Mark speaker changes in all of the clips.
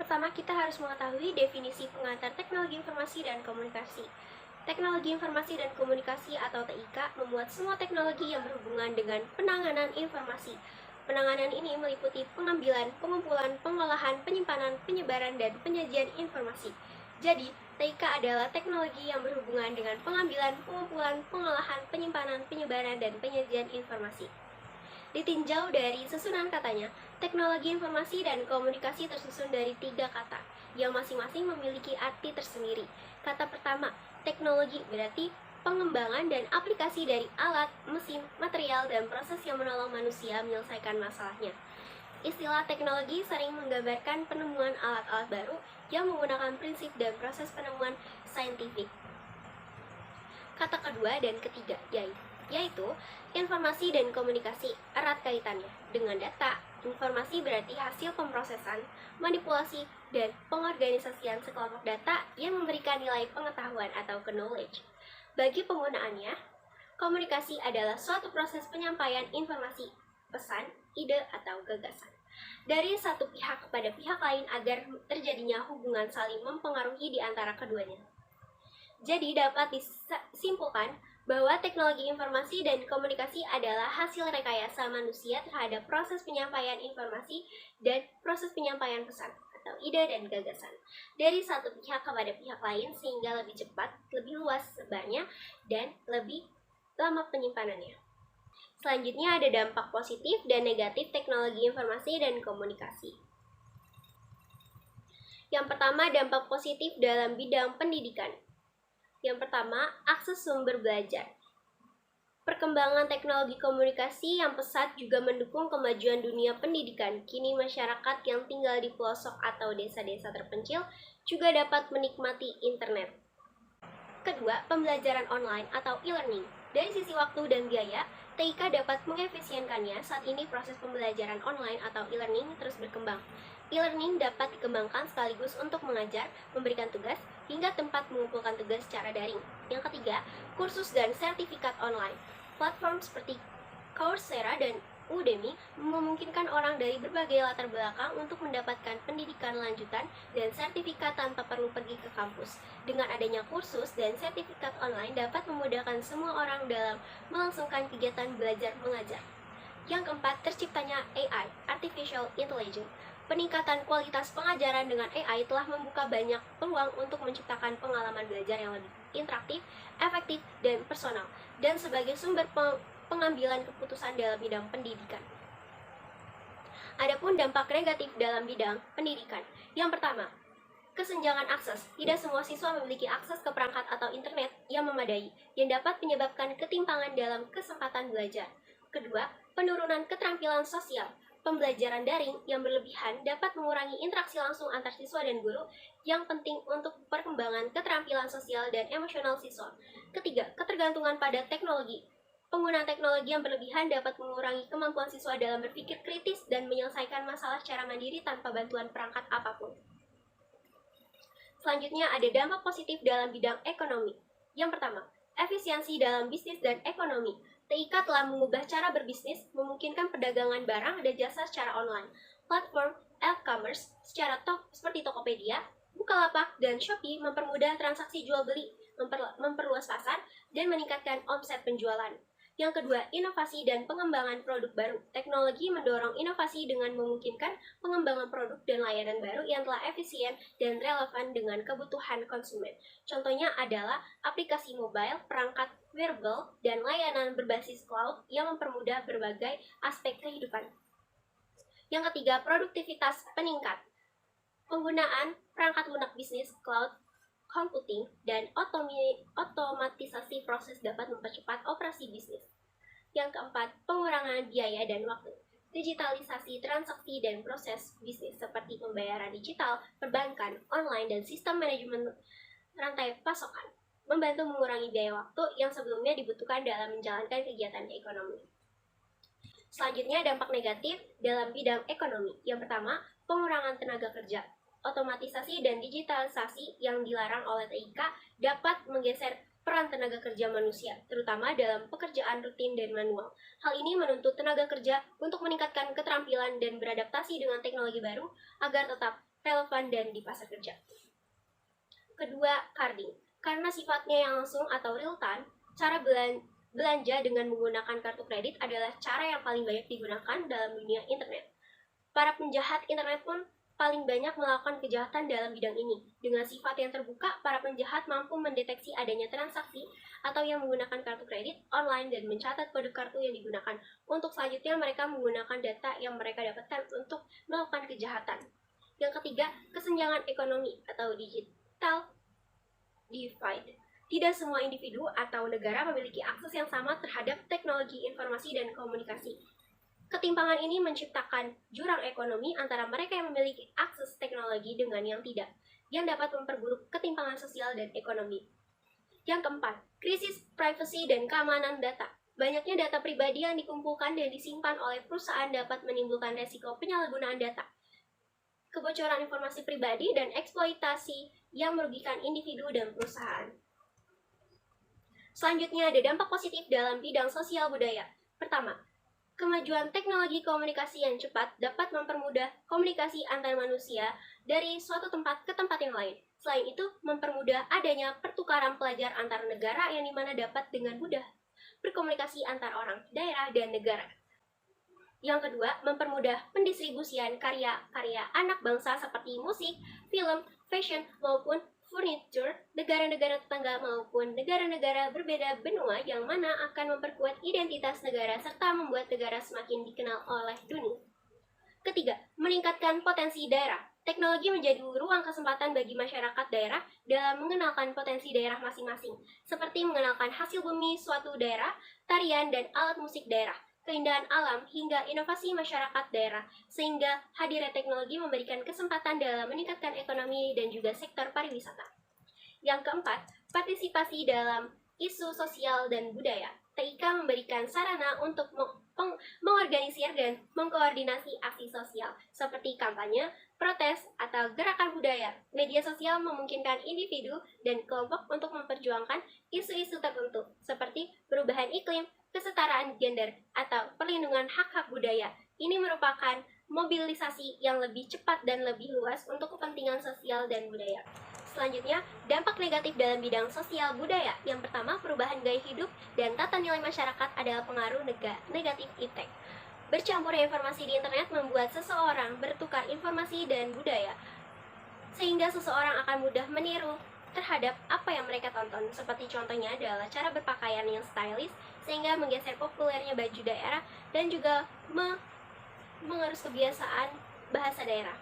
Speaker 1: Pertama, kita harus mengetahui definisi pengantar teknologi informasi dan komunikasi. Teknologi informasi dan komunikasi atau TIK memuat semua teknologi yang berhubungan dengan penanganan informasi. Penanganan ini meliputi pengambilan, pengumpulan, pengolahan, penyimpanan, penyebaran, dan penyajian informasi. Jadi, TIK adalah teknologi yang berhubungan dengan pengambilan, pengumpulan, pengolahan, penyimpanan, penyebaran, dan penyajian informasi. Ditinjau dari susunan katanya, teknologi informasi dan komunikasi tersusun dari 3 kata, yang masing-masing memiliki arti tersendiri. Kata pertama, teknologi berarti pengembangan dan aplikasi dari alat, mesin, material, dan proses yang menolong manusia menyelesaikan masalahnya. Istilah teknologi sering menggambarkan penemuan alat-alat baru yang menggunakan prinsip dan proses penemuan saintifik. Kata kedua dan ketiga, yaitu informasi dan komunikasi erat kaitannya dengan data. Informasi berarti hasil pemrosesan, manipulasi, dan pengorganisasian sekelompok data yang memberikan nilai pengetahuan atau knowledge. Bagi penggunaannya, komunikasi adalah suatu proses penyampaian informasi, pesan, ide, atau gagasan dari satu pihak kepada pihak lain agar terjadinya hubungan saling mempengaruhi di antara keduanya. Jadi dapat disimpulkan bahwa teknologi informasi dan komunikasi adalah hasil rekayasa manusia terhadap proses penyampaian informasi dan proses penyampaian pesan atau ide dan gagasan dari satu pihak kepada pihak lain sehingga lebih cepat, lebih luas sebarnya, dan lebih lama penyimpanannya. Selanjutnya ada dampak positif dan negatif teknologi informasi dan komunikasi. Yang pertama, dampak positif dalam bidang pendidikan. Yang pertama, akses sumber belajar. Perkembangan teknologi komunikasi yang pesat juga mendukung kemajuan dunia pendidikan. Kini masyarakat yang tinggal di pelosok atau desa-desa terpencil juga dapat menikmati internet. Kedua, pembelajaran online atau e-learning. Dari sisi waktu dan biaya, TIK dapat mengefisienkannya. Saat ini proses pembelajaran online atau e-learning terus berkembang. E-learning dapat dikembangkan sekaligus untuk mengajar, memberikan tugas, hingga tempat mengumpulkan tugas secara daring. Yang ketiga, kursus dan sertifikat online. Platform seperti Coursera dan Udemy memungkinkan orang dari berbagai latar belakang untuk mendapatkan pendidikan lanjutan dan sertifikat tanpa perlu pergi ke kampus. Dengan adanya kursus dan sertifikat online dapat memudahkan semua orang dalam melangsungkan kegiatan belajar mengajar. Yang keempat, terciptanya AI, Artificial Intelligence. Peningkatan kualitas pengajaran dengan AI telah membuka banyak peluang untuk menciptakan pengalaman belajar yang lebih interaktif, efektif, dan personal, dan sebagai sumber pengambilan keputusan dalam bidang pendidikan. Adapun dampak negatif dalam bidang pendidikan. Yang pertama, kesenjangan akses. Tidak semua siswa memiliki akses ke perangkat atau internet yang memadai, yang dapat menyebabkan ketimpangan dalam kesempatan belajar. Kedua, penurunan keterampilan sosial. Pembelajaran daring yang berlebihan dapat mengurangi interaksi langsung antar siswa dan guru yang penting untuk perkembangan keterampilan sosial dan emosional siswa. Ketiga, ketergantungan pada teknologi. Penggunaan teknologi yang berlebihan dapat mengurangi kemampuan siswa dalam berpikir kritis dan menyelesaikan masalah secara mandiri tanpa bantuan perangkat apapun. Selanjutnya ada dampak positif dalam bidang ekonomi. Yang pertama, efisiensi dalam bisnis dan ekonomi. TIK telah mengubah cara berbisnis, memungkinkan perdagangan barang dan jasa secara online. Platform e-commerce seperti Tokopedia, Bukalapak, dan Shopee mempermudah transaksi jual-beli, memperluas pasar, dan meningkatkan omset penjualan. Yang kedua, inovasi dan pengembangan produk baru. Teknologi mendorong inovasi dengan memungkinkan pengembangan produk dan layanan baru yang telah efisien dan relevan dengan kebutuhan konsumen. Contohnya adalah aplikasi mobile, perangkat wearable, dan layanan berbasis cloud yang mempermudah berbagai aspek kehidupan. Yang ketiga, produktivitas peningkat. Penggunaan perangkat lunak bisnis, cloud computing, dan otomatisasi proses dapat mempercepat operasi bisnis. Yang keempat, pengurangan biaya dan waktu. Digitalisasi transaksi dan proses bisnis seperti pembayaran digital, perbankan, online, dan sistem manajemen rantai pasokan membantu mengurangi biaya waktu yang sebelumnya dibutuhkan dalam menjalankan kegiatan ekonomi. Selanjutnya, dampak negatif dalam bidang ekonomi. Yang pertama, pengurangan tenaga kerja. Otomatisasi dan digitalisasi yang dilarang oleh TIK dapat menggeser peran tenaga kerja manusia, terutama dalam pekerjaan rutin dan manual. Hal ini menuntut tenaga kerja untuk meningkatkan keterampilan dan beradaptasi dengan teknologi baru agar tetap relevan, dan di pasar kerja. Kedua, carding. Karena sifatnya yang langsung atau real time, cara belanja dengan menggunakan kartu kredit adalah cara yang paling banyak digunakan dalam dunia internet. Para penjahat internet pun paling banyak melakukan kejahatan dalam bidang ini. Dengan sifat yang terbuka, para penjahat mampu mendeteksi adanya transaksi atau yang menggunakan kartu kredit online dan mencatat kode kartu yang digunakan. Untuk selanjutnya, mereka menggunakan data yang mereka dapatkan untuk melakukan kejahatan. Yang ketiga, kesenjangan ekonomi atau digital divide. Tidak semua individu atau negara memiliki akses yang sama terhadap teknologi informasi dan komunikasi. Ketimpangan ini menciptakan jurang ekonomi antara mereka yang memiliki akses teknologi dengan yang tidak, yang dapat memperburuk ketimpangan sosial dan ekonomi. Yang keempat, krisis privasi dan keamanan data. Banyaknya data pribadi yang dikumpulkan dan disimpan oleh perusahaan dapat menimbulkan resiko penyalahgunaan data, kebocoran informasi pribadi, dan eksploitasi yang merugikan individu dan perusahaan. Selanjutnya ada dampak positif dalam bidang sosial budaya. Pertama, kemajuan teknologi komunikasi yang cepat dapat mempermudah komunikasi antar manusia dari suatu tempat ke tempat yang lain. Selain itu, mempermudah adanya pertukaran pelajar antar negara yang dimana dapat dengan mudah berkomunikasi antar orang, daerah, dan negara. Yang kedua, mempermudah pendistribusian karya-karya anak bangsa seperti musik, film, fashion, maupun furniture, negara-negara tetangga maupun negara-negara berbeda benua yang mana akan memperkuat identitas negara serta membuat negara semakin dikenal oleh dunia. Ketiga, meningkatkan potensi daerah. Teknologi menjadi ruang kesempatan bagi masyarakat daerah dalam mengenalkan potensi daerah masing-masing, seperti mengenalkan hasil bumi suatu daerah, tarian dan alat musik daerah, keindahan alam, hingga inovasi masyarakat daerah, sehingga hadirnya teknologi memberikan kesempatan dalam meningkatkan ekonomi dan juga sektor pariwisata. Yang keempat, partisipasi dalam isu sosial dan budaya. TIK memberikan sarana untuk mengorganisir dan mengkoordinasi aksi sosial, seperti kampanye, protes, atau gerakan budaya. Media sosial memungkinkan individu dan kelompok untuk memperjuangkan isu-isu tertentu, seperti perubahan iklim, kesetaraan gender, atau perlindungan hak-hak budaya. Ini merupakan mobilisasi yang lebih cepat dan lebih luas untuk kepentingan sosial dan budaya. Selanjutnya, dampak negatif dalam bidang sosial budaya. Yang pertama, perubahan gaya hidup dan tata nilai masyarakat adalah pengaruh negatif iptek. Bercampurnya informasi di internet membuat seseorang bertukar informasi dan budaya, sehingga seseorang akan mudah meniru terhadap apa yang mereka tonton. Seperti contohnya adalah cara berpakaian yang stylish, sehingga menggeser populernya baju daerah dan juga mengerus kebiasaan bahasa daerah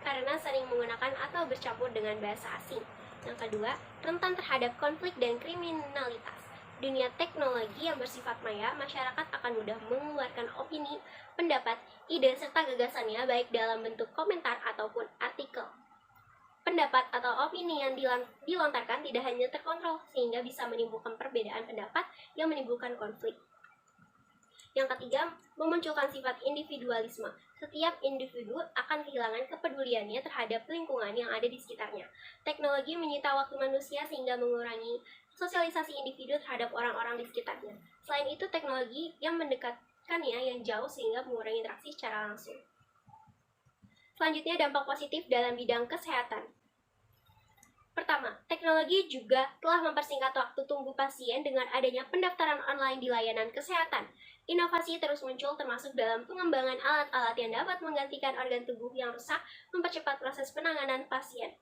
Speaker 1: karena sering menggunakan atau bercampur dengan bahasa asing. Yang kedua, rentan terhadap konflik dan kriminalitas. Dunia teknologi yang bersifat maya, masyarakat akan mudah mengeluarkan opini, pendapat, ide, serta gagasannya baik dalam bentuk komentar ataupun artikel. Pendapat atau opini yang dilontarkan tidak hanya terkontrol, sehingga bisa menimbulkan perbedaan pendapat yang menimbulkan konflik. Yang ketiga, memunculkan sifat individualisme. Setiap individu akan kehilangan kepeduliannya terhadap lingkungan yang ada di sekitarnya. Teknologi menyita waktu manusia sehingga mengurangi sosialisasi individu terhadap orang-orang di sekitarnya. Selain itu, teknologi yang mendekatkannya yang jauh sehingga mengurangi interaksi secara langsung. Selanjutnya, dampak positif dalam bidang kesehatan. Pertama, teknologi juga telah mempersingkat waktu tunggu pasien dengan adanya pendaftaran online di layanan kesehatan. Inovasi terus muncul termasuk dalam pengembangan alat-alat yang dapat menggantikan organ tubuh yang rusak, mempercepat proses penanganan pasien.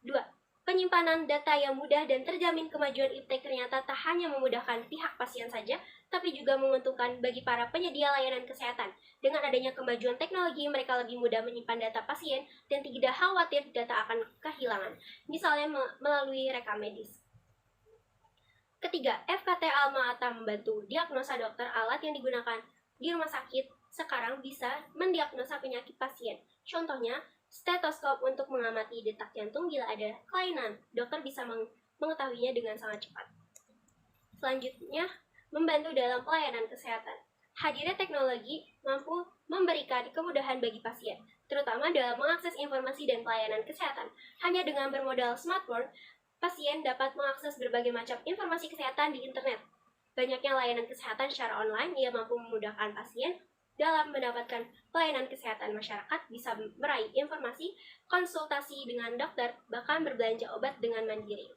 Speaker 1: 2. Penyimpanan data yang mudah dan terjamin. Kemajuan iptek ternyata tak hanya memudahkan pihak pasien saja, tapi juga menguntungkan bagi para penyedia layanan kesehatan. Dengan adanya kemajuan teknologi, mereka lebih mudah menyimpan data pasien dan tidak khawatir data akan kehilangan, misalnya melalui rekam medis. Ketiga, FKT Alma-Ata membantu diagnosa dokter. Alat yang digunakan di rumah sakit sekarang bisa mendiagnosa penyakit pasien. Contohnya, stetoskop untuk mengamati detak jantung bila ada kelainan. Dokter bisa mengetahuinya dengan sangat cepat. Selanjutnya, membantu dalam pelayanan kesehatan. Hadirnya teknologi mampu memberikan kemudahan bagi pasien, terutama dalam mengakses informasi dan pelayanan kesehatan. Hanya dengan bermodal smartphone, pasien dapat mengakses berbagai macam informasi kesehatan di internet. Banyaknya layanan kesehatan secara online yang mampu memudahkan pasien dalam mendapatkan pelayanan kesehatan. Masyarakat bisa meraih informasi, konsultasi dengan dokter, bahkan berbelanja obat dengan mandiri.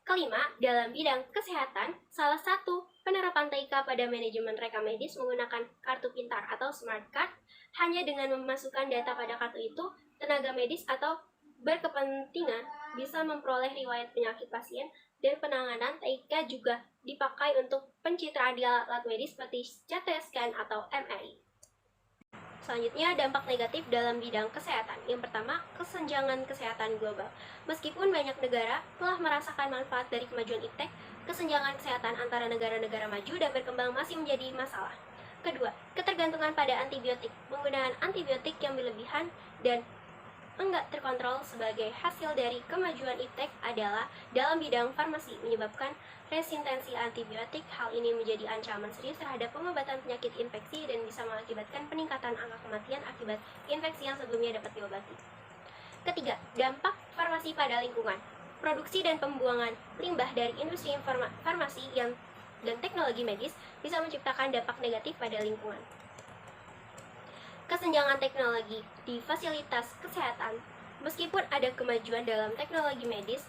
Speaker 1: Kelima, dalam bidang kesehatan, salah satu penerapan TIK pada manajemen rekam medis menggunakan kartu pintar atau smart card. Hanya dengan memasukkan data pada kartu itu, tenaga medis atau berkepentingan bisa memperoleh riwayat penyakit pasien, dan penanganan TIK juga dipakai untuk pencitraan di alat medis seperti CT scan atau MRI. Selanjutnya, dampak negatif dalam bidang kesehatan. Yang pertama, kesenjangan kesehatan global. Meskipun banyak negara telah merasakan manfaat dari kemajuan iptek, kesenjangan kesehatan antara negara-negara maju dan berkembang masih menjadi masalah. Kedua, ketergantungan pada antibiotik. Penggunaan antibiotik yang berlebihan dan enggak terkontrol sebagai hasil dari kemajuan iptek adalah dalam bidang farmasi menyebabkan resistensi antibiotik. Hal ini menjadi ancaman serius terhadap pengobatan penyakit infeksi dan bisa mengakibatkan peningkatan angka kematian akibat infeksi yang sebelumnya dapat diobati. Ketiga, dampak farmasi pada lingkungan. Produksi dan pembuangan limbah dari industri farmasi dan teknologi medis bisa menciptakan dampak negatif pada lingkungan. Kesenjangan teknologi di fasilitas kesehatan. Meskipun ada kemajuan dalam teknologi medis,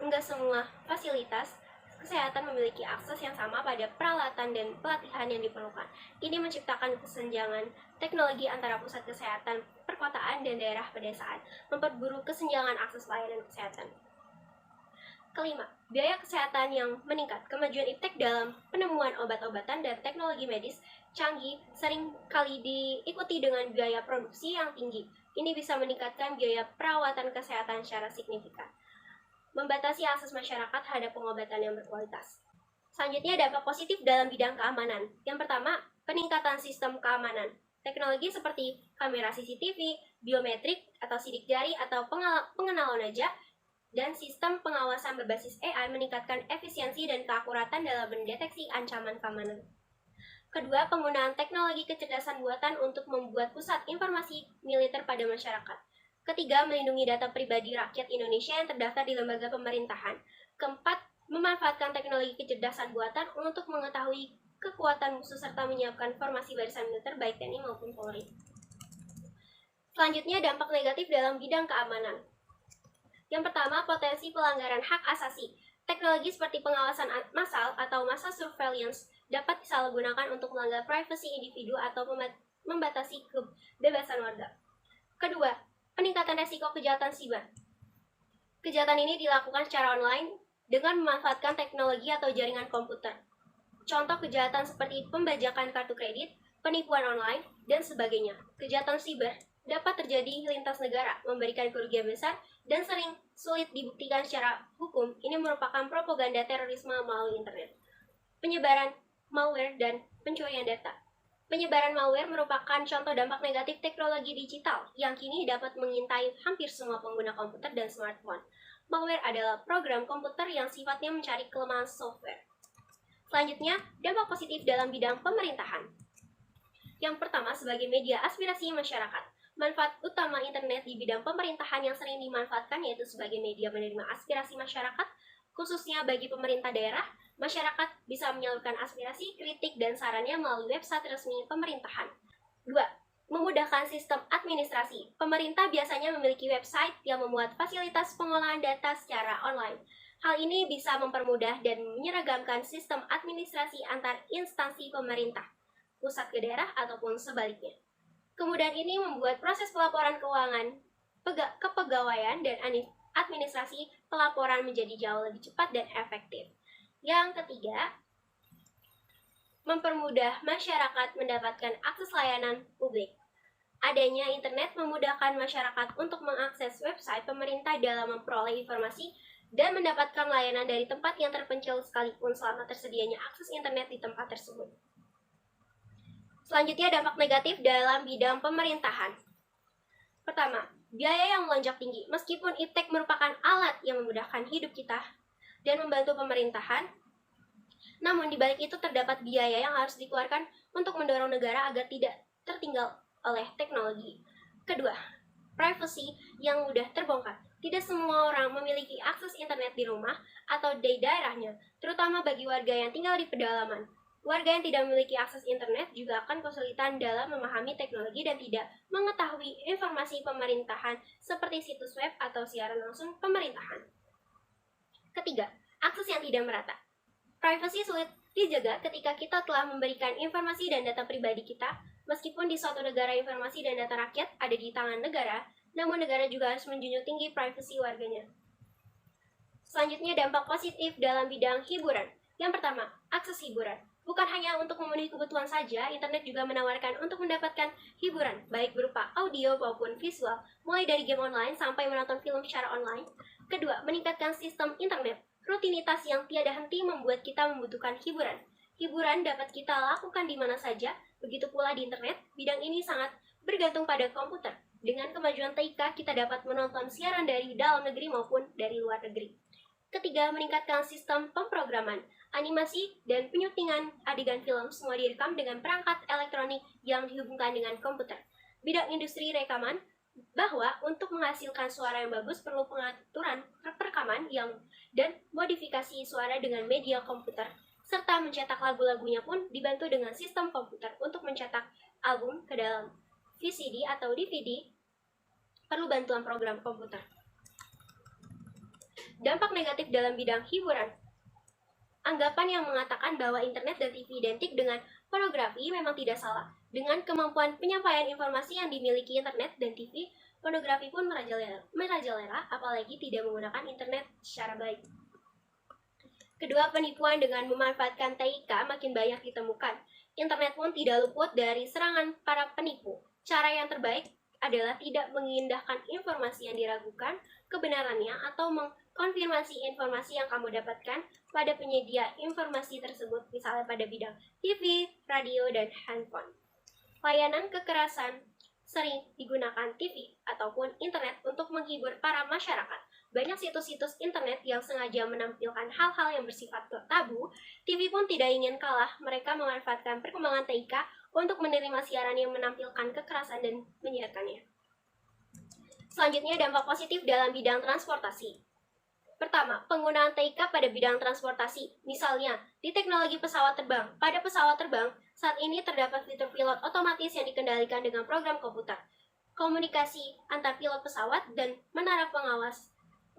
Speaker 1: enggak semua fasilitas kesehatan memiliki akses yang sama pada peralatan dan pelatihan yang diperlukan. Ini menciptakan kesenjangan teknologi antara pusat kesehatan perkotaan dan daerah pedesaan, memperburuk kesenjangan akses layanan kesehatan. Kelima, biaya kesehatan yang meningkat. Kemajuan iptek dalam penemuan obat-obatan dan teknologi medis canggih sering kali diikuti dengan biaya produksi yang tinggi. Ini bisa meningkatkan biaya perawatan kesehatan secara signifikan, membatasi akses masyarakat terhadap pengobatan yang berkualitas. Selanjutnya, dampak positif dalam bidang keamanan. Yang pertama, peningkatan sistem keamanan. Teknologi seperti kamera CCTV, biometrik atau sidik jari atau pengenal wajah, dan sistem pengawasan berbasis AI meningkatkan efisiensi dan keakuratan dalam mendeteksi ancaman keamanan. Kedua, penggunaan teknologi kecerdasan buatan untuk membuat pusat informasi militer pada masyarakat. Ketiga, melindungi data pribadi rakyat Indonesia yang terdaftar di lembaga pemerintahan. Keempat, memanfaatkan teknologi kecerdasan buatan untuk mengetahui kekuatan musuh serta menyiapkan formasi barisan militer baik TNI maupun Polri. Selanjutnya, dampak negatif dalam bidang keamanan. Yang pertama, potensi pelanggaran hak asasi. Teknologi seperti pengawasan massal atau mass surveillance dapat disalahgunakan untuk melanggar privasi individu atau membatasi kebebasan warga. Kedua, peningkatan resiko kejahatan siber. Kejahatan ini dilakukan secara online dengan memanfaatkan teknologi atau jaringan komputer. Contoh kejahatan seperti pembajakan kartu kredit, penipuan online, dan sebagainya. Kejahatan siber dapat terjadi lintas negara, memberikan kerugian besar, dan sering sulit dibuktikan secara hukum. Ini merupakan propaganda terorisme melalui internet. Penyebaran malware dan pencurian data. Penyebaran malware merupakan contoh dampak negatif teknologi digital yang kini dapat mengintai hampir semua pengguna komputer dan smartphone. Malware adalah program komputer yang sifatnya mencari kelemahan software. Selanjutnya, dampak positif dalam bidang pemerintahan. Yang pertama, sebagai media aspirasi masyarakat. Manfaat utama internet di bidang pemerintahan yang sering dimanfaatkan yaitu sebagai media menerima aspirasi masyarakat, khususnya bagi pemerintah daerah. Masyarakat bisa menyalurkan aspirasi, kritik, dan sarannya melalui website resmi pemerintahan. 2. Memudahkan sistem administrasi. Pemerintah biasanya memiliki website yang memuat fasilitas pengolahan data secara online. Hal ini bisa mempermudah dan menyeragamkan sistem administrasi antar instansi pemerintah, pusat ke daerah ataupun sebaliknya. Kemudahan ini membuat proses pelaporan keuangan, kepegawaian, dan administrasi pelaporan menjadi jauh lebih cepat dan efektif. Yang ketiga, mempermudah masyarakat mendapatkan akses layanan publik. Adanya internet memudahkan masyarakat untuk mengakses website pemerintah dalam memperoleh informasi dan mendapatkan layanan dari tempat yang terpencil sekalipun selama tersedianya akses internet di tempat tersebut. Selanjutnya, dampak negatif dalam bidang pemerintahan. Pertama, biaya yang melonjak tinggi. Meskipun iptek merupakan alat yang memudahkan hidup kita dan membantu pemerintahan, namun di balik itu terdapat biaya yang harus dikeluarkan untuk mendorong negara agar tidak tertinggal oleh teknologi. Kedua, privasi yang mudah terbongkar. Tidak semua orang memiliki akses internet di rumah atau di daerahnya, terutama bagi warga yang tinggal di pedalaman. Warga yang tidak memiliki akses internet juga akan kesulitan dalam memahami teknologi dan tidak mengetahui informasi pemerintahan seperti situs web atau siaran langsung pemerintahan. Ketiga, akses yang tidak merata. Privasi sulit dijaga ketika kita telah memberikan informasi dan data pribadi kita. Meskipun di suatu negara informasi dan data rakyat ada di tangan negara, namun negara juga harus menjunjung tinggi privasi warganya. Selanjutnya, dampak positif dalam bidang hiburan. Yang pertama, akses hiburan. Bukan hanya untuk memenuhi kebutuhan saja, internet juga menawarkan untuk mendapatkan hiburan, baik berupa audio maupun visual, mulai dari game online sampai menonton film secara online. Kedua, meningkatkan sistem internet. Rutinitas yang tiada henti membuat kita membutuhkan hiburan. Hiburan dapat kita lakukan di mana saja, begitu pula di internet. Bidang ini sangat bergantung pada komputer. Dengan kemajuan TIK, kita dapat menonton siaran dari dalam negeri maupun dari luar negeri. Ketiga, meningkatkan sistem pemrograman. Animasi dan penyutingan adegan film semua direkam dengan perangkat elektronik yang dihubungkan dengan komputer. Bidang industri rekaman, bahwa untuk menghasilkan suara yang bagus perlu pengaturan perekaman dan modifikasi suara dengan media komputer, serta mencetak lagu-lagunya pun dibantu dengan sistem komputer. Untuk mencetak album ke dalam VCD atau DVD perlu bantuan program komputer. Dampak negatif dalam bidang hiburan. Anggapan yang mengatakan bahwa internet dan TV identik dengan pornografi memang tidak salah. Dengan kemampuan penyampaian informasi yang dimiliki internet dan TV, pornografi pun merajalela, apalagi tidak menggunakan internet secara baik. Kedua, penipuan dengan memanfaatkan TIK makin banyak ditemukan. Internet pun tidak luput dari serangan para penipu. Cara yang terbaik adalah tidak mengindahkan informasi yang diragukan kebenarannya atau mengkonfirmasi informasi yang kamu dapatkan pada penyedia informasi tersebut, misalnya pada bidang TV, radio, dan handphone. Layanan kekerasan sering digunakan TV ataupun internet untuk menghibur para masyarakat. Banyak situs-situs internet yang sengaja menampilkan hal-hal yang bersifat tabu. TV pun tidak ingin kalah, mereka memanfaatkan perkembangan TIK untuk menerima siaran yang menampilkan kekerasan dan menyiarkannya. Selanjutnya, dampak positif dalam bidang transportasi. Pertama, penggunaan TIK pada bidang transportasi. Misalnya, di teknologi pesawat terbang. Pada pesawat terbang, saat ini terdapat fitur pilot otomatis yang dikendalikan dengan program komputer. Komunikasi antar pilot pesawat dan menara pengawas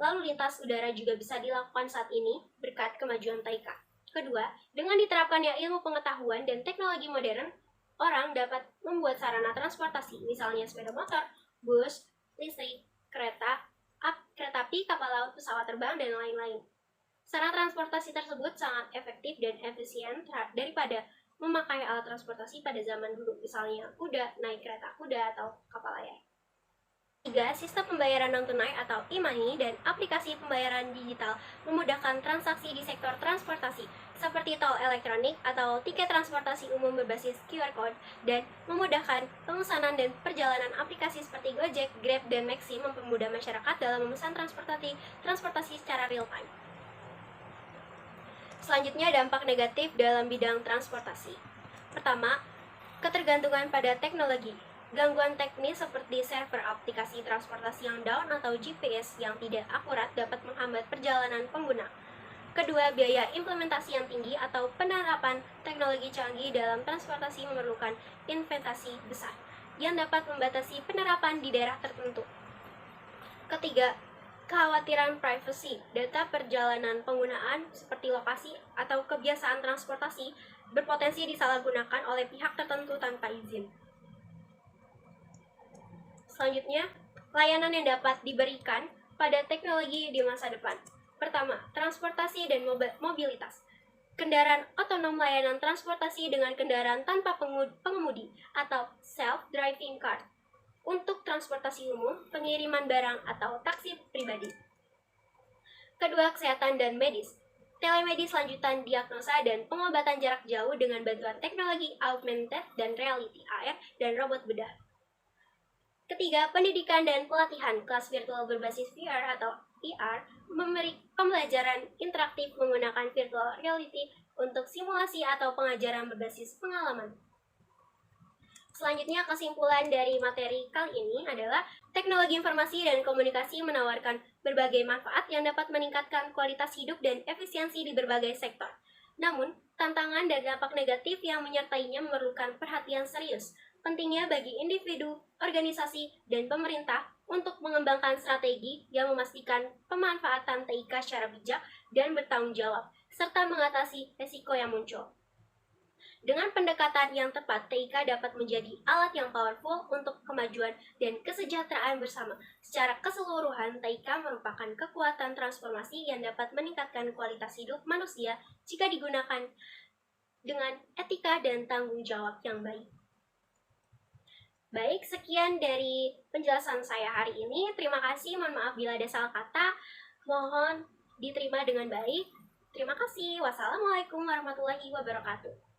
Speaker 1: lalu lintas udara juga bisa dilakukan saat ini berkat kemajuan TIK. Kedua, dengan diterapkannya ilmu pengetahuan dan teknologi modern, orang dapat membuat sarana transportasi, misalnya sepeda motor, bus, listrik, kereta api, kapal laut, pesawat terbang, dan lain-lain. Sarana transportasi tersebut sangat efektif dan efisien daripada memakai alat transportasi pada zaman dulu, misalnya kuda, naik kereta kuda, atau kapal layar. 3. Sistem pembayaran non-tunai atau e-money dan aplikasi pembayaran digital memudahkan transaksi di sektor transportasi, seperti tol elektronik atau tiket transportasi umum berbasis QR Code, dan memudahkan pemesanan dan perjalanan. Aplikasi seperti Gojek, Grab, dan Maxi mempermudah masyarakat dalam memesan transportasi secara real-time. Selanjutnya, dampak negatif dalam bidang transportasi. Pertama, ketergantungan pada teknologi. Gangguan teknis seperti server aplikasi transportasi yang down atau GPS yang tidak akurat dapat menghambat perjalanan pengguna. Kedua, biaya implementasi yang tinggi atau penerapan teknologi canggih dalam transportasi memerlukan investasi besar yang dapat membatasi penerapan di daerah tertentu. Ketiga, kekhawatiran privasi. Data perjalanan penggunaan seperti lokasi atau kebiasaan transportasi berpotensi disalahgunakan oleh pihak tertentu tanpa izin. Selanjutnya, layanan yang dapat diberikan pada teknologi di masa depan. Pertama, transportasi dan mobilitas. Kendaraan otonom, layanan transportasi dengan kendaraan tanpa pengemudi atau self-driving car. Untuk transportasi umum, pengiriman barang atau taksi pribadi. Kedua, kesehatan dan medis. Telemedis lanjutan diagnosa dan pengobatan jarak jauh dengan bantuan teknologi augmented dan reality AR dan robot bedah. Ketiga, pendidikan dan pelatihan. Kelas virtual berbasis VR atau ER memberi pembelajaran interaktif menggunakan virtual reality untuk simulasi atau pengajaran berbasis pengalaman. Selanjutnya, kesimpulan dari materi kali ini adalah teknologi informasi dan komunikasi menawarkan berbagai manfaat yang dapat meningkatkan kualitas hidup dan efisiensi di berbagai sektor. Namun, Tantangan dan dampak negatif yang menyertainya memerlukan perhatian serius. Pentingnya bagi individu, organisasi, dan pemerintah untuk mengembangkan strategi yang memastikan pemanfaatan TIK secara bijak dan bertanggung jawab, serta mengatasi risiko yang muncul. Dengan pendekatan yang tepat, TIK dapat menjadi alat yang powerful untuk kemajuan dan kesejahteraan bersama. Secara keseluruhan, TIK merupakan kekuatan transformasi yang dapat meningkatkan kualitas hidup manusia jika digunakan dengan etika dan tanggung jawab yang baik. Baik, sekian dari penjelasan saya hari ini. Terima kasih, mohon maaf bila ada salah kata. Mohon diterima dengan baik. Terima kasih. Wassalamualaikum warahmatullahi wabarakatuh.